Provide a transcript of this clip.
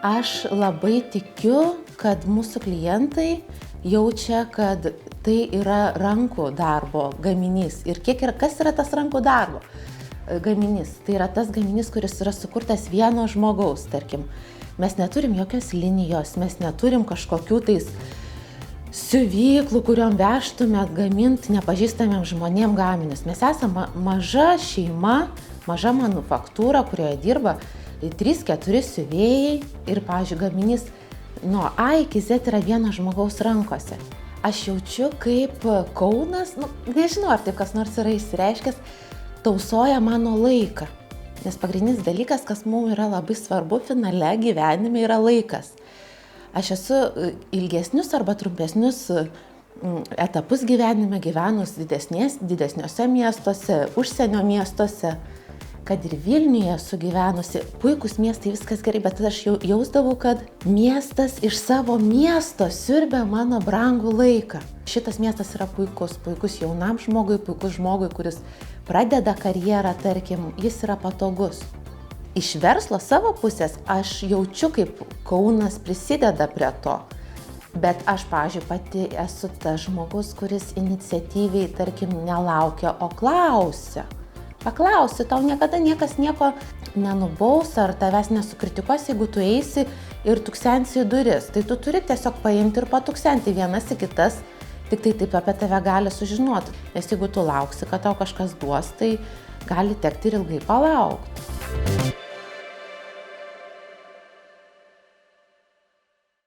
Aš labai tikiu, kad mūsų klientai jaučia, kad tai yra rankų darbo gaminys. Ir kas yra tas rankų darbo gaminys? Tai yra tas gaminys, kuris yra sukurtas vieno žmogaus, tarkim. Mes neturim jokios linijos, mes neturim kažkokių tais siuvyklų, kuriuom vežtume gaminti nepažįstamiem žmonėm gaminius. Mes esame maža šeima, maža manufaktūra, kurioje dirba 3-4 siuvėjai ir, pavyzdžiui, gaminys nuo A iki Z yra vieno žmogaus rankose. Aš jaučiu, kaip Kaunas, nežinau, ar taip kas nors yra išsireiškęs, tausoja mano laiką. Nes pagrindinis dalykas, kas mums yra labai svarbu finale gyvenime, yra laikas. Aš esu ilgesnius arba trumpesnius etapus gyvenime gyvenus didesniuose miestuose, užsienio miestuose, kad ir Vilniuje esu gyvenusi, puikus miestai, viskas gerai, bet aš jau jausdavau, kad miestas iš savo miesto siurbia mano brangų laiką. Šitas miestas yra puikus jaunam žmogui, puikus žmogui, kuris pradeda karjerą, tarkim, jis yra patogus. Iš verslo savo pusės aš jaučiu, kaip Kaunas prisideda prie to. Bet aš, pavyzdžiui, pati esu tas žmogus, kuris iniciatyviai, tarkim, nelaukia, o klausia. Paklausi, tau niekada niekas nieko nenubaus ar tavęs nesukritikuos, jeigu tu eisi ir tuksensi į duris. Tai tu turi tiesiog paimti ir patuksenti vienas į kitas, tik tai taip apie tave gali sužinoti. Nes jeigu tu lauksi, kad tau kažkas duos, tai gali tekti ir ilgai palaukti.